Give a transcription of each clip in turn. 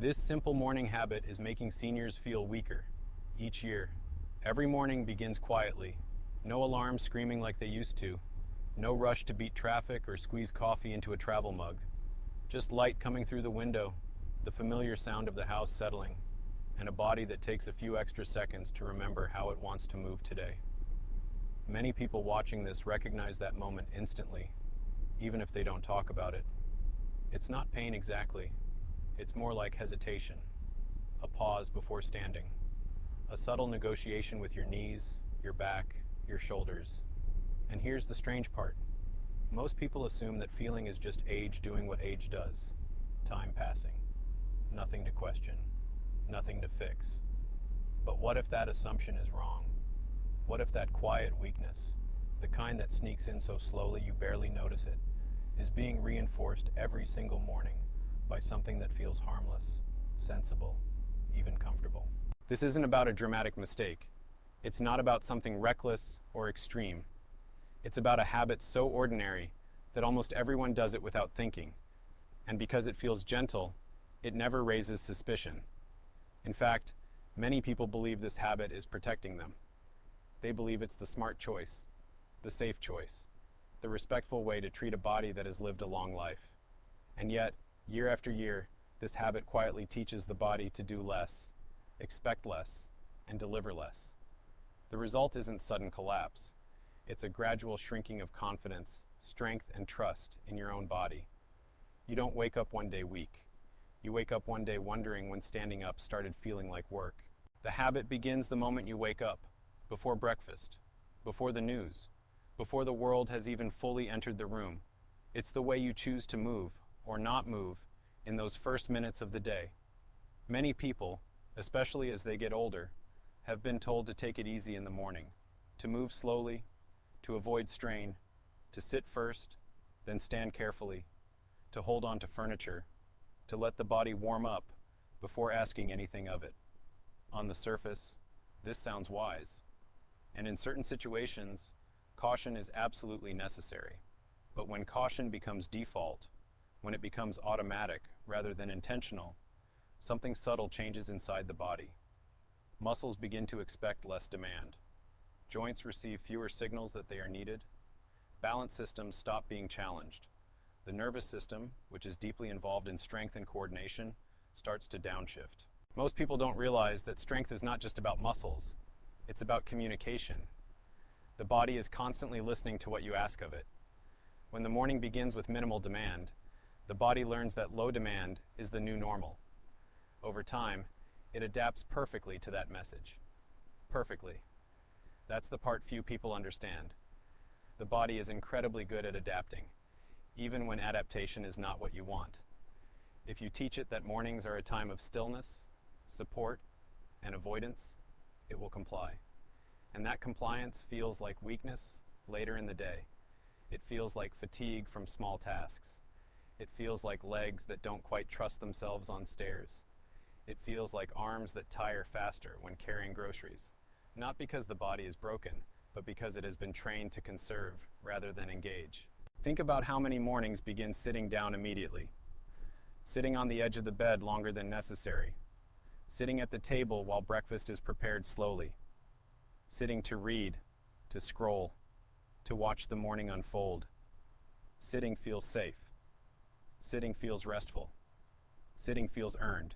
This simple morning habit is making seniors feel weaker each year. Every morning begins quietly. No alarm screaming like they used to. No rush to beat traffic or squeeze coffee into a travel mug. Just light coming through the window, the familiar sound of the house settling, and a body that takes a few extra seconds to remember how it wants to move today. Many people watching this recognize that moment instantly, even if they don't talk about it. It's not pain exactly. It's more like hesitation, a pause before standing, a subtle negotiation with your knees, your back, your shoulders. And here's the strange part. Most people assume that feeling is just age doing what age does. Time passing. Nothing to question. Nothing to fix. But what if that assumption is wrong? What if that quiet weakness, the kind that sneaks in so slowly you barely notice it, is being reinforced every single morning by something that feels harmless, sensible, even comfortable? This isn't about a dramatic mistake. It's not about something reckless or extreme. It's about a habit so ordinary that almost everyone does it without thinking. And because it feels gentle, it never raises suspicion. In fact, many people believe this habit is protecting them. They believe it's the smart choice, the safe choice, the respectful way to treat a body that has lived a long life. And yet, year after year, this habit quietly teaches the body to do less, expect less, and deliver less. The result isn't sudden collapse. It's a gradual shrinking of confidence, strength, and trust in your own body. You don't wake up one day weak. You wake up one day wondering when standing up started feeling like work. The habit begins the moment you wake up, before breakfast, before the news, before the world has even fully entered the room. It's the way you choose to move, or not move, in those first minutes of the day. Many people, especially as they get older, have been told to take it easy in the morning, to move slowly, to avoid strain, to sit first, then stand carefully, to hold on to furniture, to let the body warm up before asking anything of it. On the surface, this sounds wise. And in certain situations, caution is absolutely necessary. But when caution becomes default, when it becomes automatic rather than intentional, something subtle changes inside the body. Muscles begin to expect less demand. Joints receive fewer signals that they are needed. Balance systems stop being challenged. The nervous system, which is deeply involved in strength and coordination, starts to downshift. Most people don't realize that strength is not just about muscles. It's about communication. The body is constantly listening to what you ask of it. When the morning begins with minimal demand, the body learns that low demand is the new normal. Over time, it adapts perfectly to that message. Perfectly. That's the part few people understand. The body is incredibly good at adapting, even when adaptation is not what you want. If you teach it that mornings are a time of stillness, support, and avoidance, it will comply. And that compliance feels like weakness later in the day. It feels like fatigue from small tasks. It feels like legs that don't quite trust themselves on stairs. It feels like arms that tire faster when carrying groceries. Not because the body is broken, but because it has been trained to conserve rather than engage. Think about how many mornings begin sitting down immediately. Sitting on the edge of the bed longer than necessary. Sitting at the table while breakfast is prepared slowly. Sitting to read, to scroll, to watch the morning unfold. Sitting feels safe. Sitting feels restful. Sitting feels earned.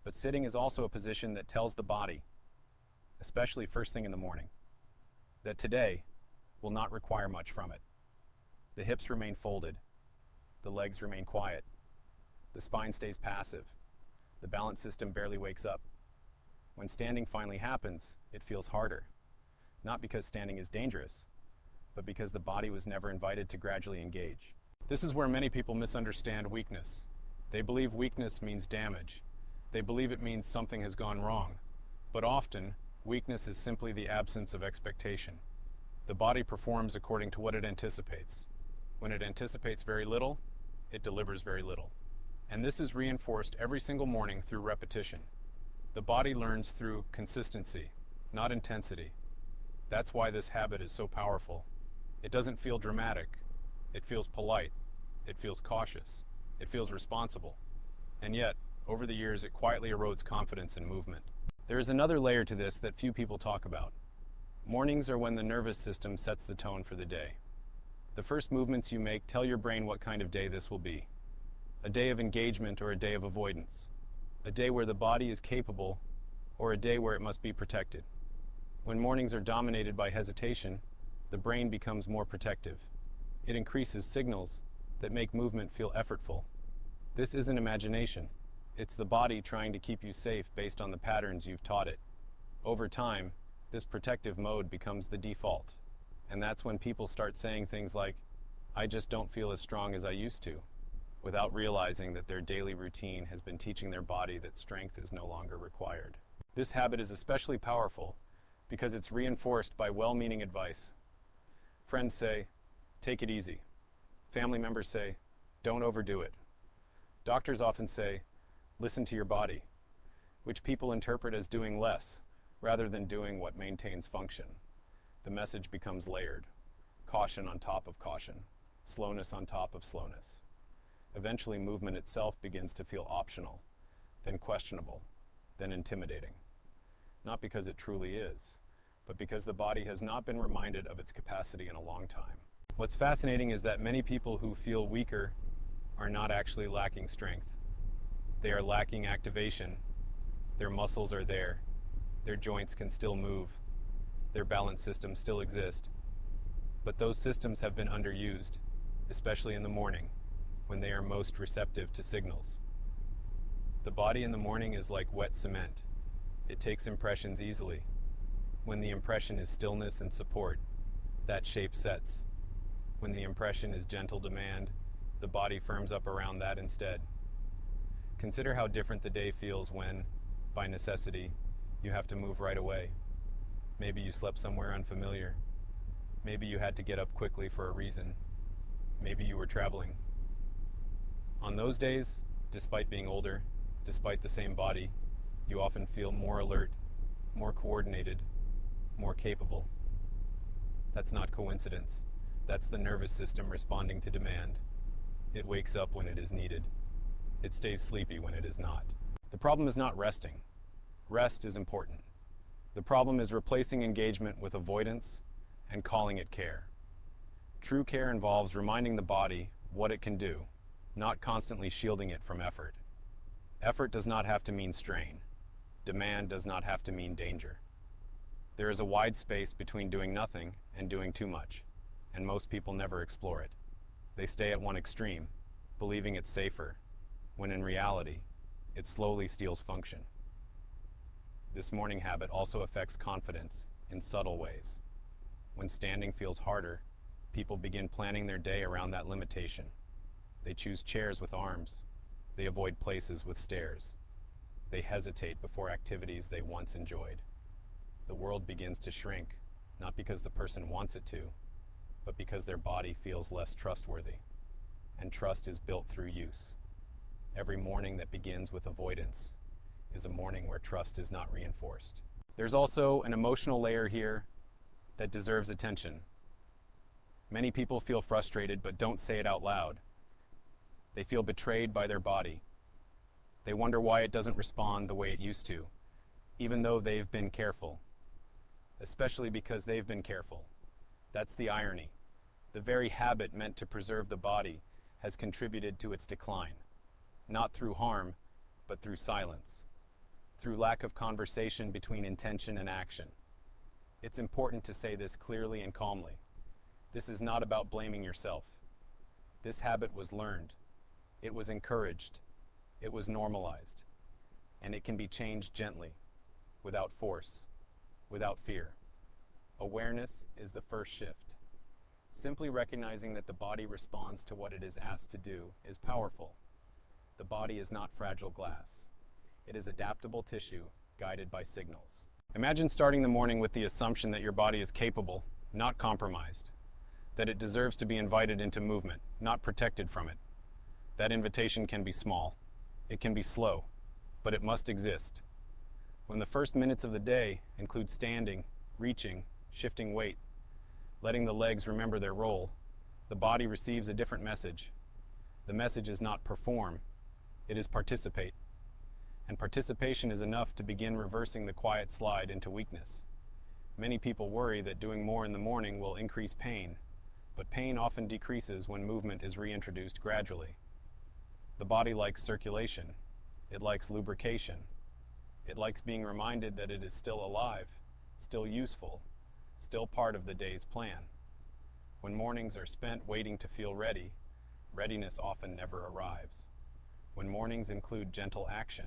But sitting is also a position that tells the body, especially first thing in the morning, that today will not require much from it. The hips remain folded. The legs remain quiet. The spine stays passive. The balance system barely wakes up. When standing finally happens, it feels harder. Not because standing is dangerous, but because the body was never invited to gradually engage. This is where many people misunderstand weakness. They believe weakness means damage. They believe it means something has gone wrong. But often, weakness is simply the absence of expectation. The body performs according to what it anticipates. When it anticipates very little, it delivers very little. And this is reinforced every single morning through repetition. The body learns through consistency, not intensity. That's why this habit is so powerful. It doesn't feel dramatic. It feels polite. It feels cautious. It feels responsible. And yet, Over the years, it quietly erodes confidence in movement. There is another layer to this that few people talk about. Mornings are when the nervous system sets the tone for the day. The first movements you make tell your brain what kind of day this will be. A day of engagement or a day of avoidance. A day where the body is capable or a day where it must be protected. When mornings are dominated by hesitation, the brain becomes more protective. It increases signals that make movement feel effortful. This isn't imagination. It's the body trying to keep you safe based on the patterns you've taught it. Over time, this protective mode becomes the default. And that's when people start saying things like, "I just don't feel as strong as I used to," without realizing that their daily routine has been teaching their body that strength is no longer required. This habit is especially powerful because it's reinforced by well-meaning advice. Friends say, "Take it easy." Family members say, "Don't overdo it." Doctors often say, "Listen to your body," which people interpret as doing less rather than doing what maintains function. The message becomes layered. Caution on top of caution. Slowness on top of slowness. Eventually, movement itself begins to feel optional, then questionable, then intimidating. Not because it truly is, but because the body has not been reminded of its capacity in a long time. What's fascinating is that many people who feel weaker are not actually lacking strength. They are lacking activation. Their muscles are there. Their joints can still move. Their balance systems still exist. But those systems have been underused, especially in the morning, when they are most receptive to signals. The body in the morning is like wet cement. It takes impressions easily. When the impression is stillness and support, that shape sets. When the impression is gentle demand, the body firms up around that instead. Consider how different the day feels when, by necessity, you have to move right away. Maybe you slept somewhere unfamiliar. Maybe you had to get up quickly for a reason. Maybe you were traveling. On those days, despite being older, despite the same body, you often feel more alert, more coordinated, more capable. That's not coincidence. That's the nervous system responding to demand. It wakes up when it is needed. It stays sleepy when it is not. The problem is not resting. Rest is important. The problem is replacing engagement with avoidance and calling it care. True care involves reminding the body what it can do, not constantly shielding it from effort. Effort does not have to mean strain. Demand does not have to mean danger. There is a wide space between doing nothing and doing too much, and most people never explore it. They stay at one extreme, believing it's safer, when in reality, it slowly steals function. This morning habit also affects confidence in subtle ways. When standing feels harder, people begin planning their day around that limitation. They choose chairs with arms. They avoid places with stairs. They hesitate before activities they once enjoyed. The world begins to shrink, not because the person wants it to, but because their body feels less trustworthy. And trust is built through use. Every morning that begins with avoidance is a morning where trust is not reinforced. There's also an emotional layer here that deserves attention. Many people feel frustrated but don't say it out loud. They feel betrayed by their body. They wonder why it doesn't respond the way it used to, even though they've been careful. Especially because they've been careful. That's the irony. The very habit meant to preserve the body has contributed to its decline, not through harm, but through silence, through lack of conversation between intention and action. It's important to say this clearly and calmly. This is not about blaming yourself. This habit was learned. It was encouraged. It was normalized. And it can be changed gently, without force, without fear. Awareness is the first shift. Simply recognizing that the body responds to what it is asked to do is powerful. The body is not fragile glass. It is adaptable tissue guided by signals. Imagine starting the morning with the assumption that your body is capable, not compromised. That it deserves to be invited into movement, not protected from it. That invitation can be small. It can be slow, but it must exist. When the first minutes of the day include standing, reaching, shifting weight, letting the legs remember their role, the body receives a different message. The message is not perform, it is participate. And participation is enough to begin reversing the quiet slide into weakness. Many people worry that doing more in the morning will increase pain, but pain often decreases when movement is reintroduced gradually. The body likes circulation. It likes lubrication. It likes being reminded that it is still alive, still useful, still part of the day's plan. When mornings are spent waiting to feel ready, readiness often never arrives. When mornings include gentle action,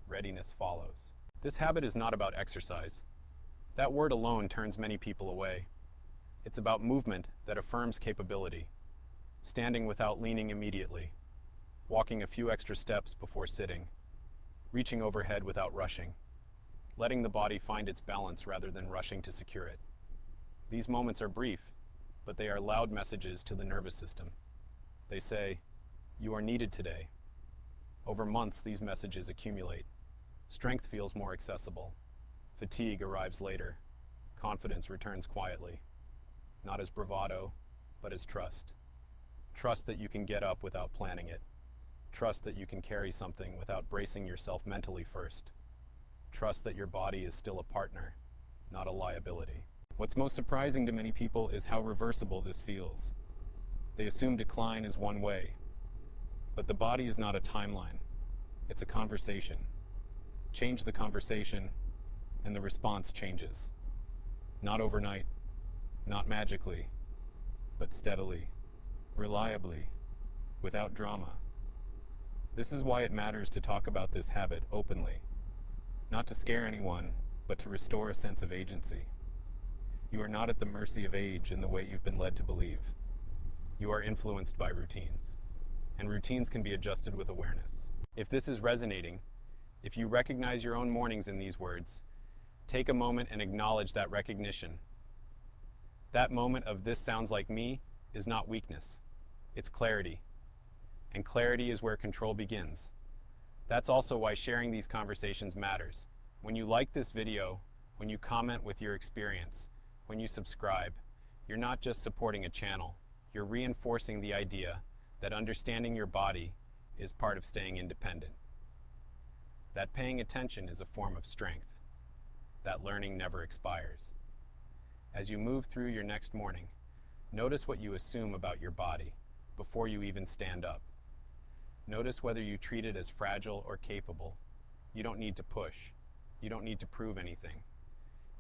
readiness follows. This habit is not about exercise. That word alone turns many people away. It's about movement that affirms capability, standing without leaning immediately, walking a few extra steps before sitting, reaching overhead without rushing, letting the body find its balance rather than rushing to secure it. These moments are brief, but they are loud messages to the nervous system. They say, "You are needed today." Over months, these messages accumulate. Strength feels more accessible. Fatigue arrives later. Confidence returns quietly. Not as bravado, but as trust. Trust that you can get up without planning it. Trust that you can carry something without bracing yourself mentally first. Trust that your body is still a partner, not a liability. What's most surprising to many people is how reversible this feels. They assume decline is one way, but the body is not a timeline. It's a conversation. Change the conversation, and the response changes. Not overnight, not magically, but steadily, reliably, without drama. This is why it matters to talk about this habit openly, not to scare anyone, but to restore a sense of agency. You are not at the mercy of age in the way you've been led to believe. You are influenced by routines, and routines can be adjusted with awareness. If this is resonating, if you recognize your own mornings in these words, take a moment and acknowledge that recognition. That moment of "this sounds like me" is not weakness, it's clarity. And clarity is where control begins. That's also why sharing these conversations matters. When you like this video, when you comment with your experience, when you subscribe, you're not just supporting a channel, you're reinforcing the idea that understanding your body is part of staying independent. That paying attention is a form of strength. That learning never expires. As you move through your next morning, notice what you assume about your body before you even stand up. Notice whether you treat it as fragile or capable. You don't need to push. You don't need to prove anything.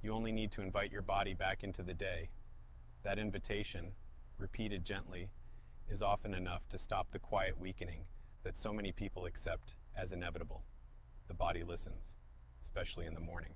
You only need to invite your body back into the day. That invitation, repeated gently, is often enough to stop the quiet weakening that so many people accept as inevitable. The body listens, especially in the morning.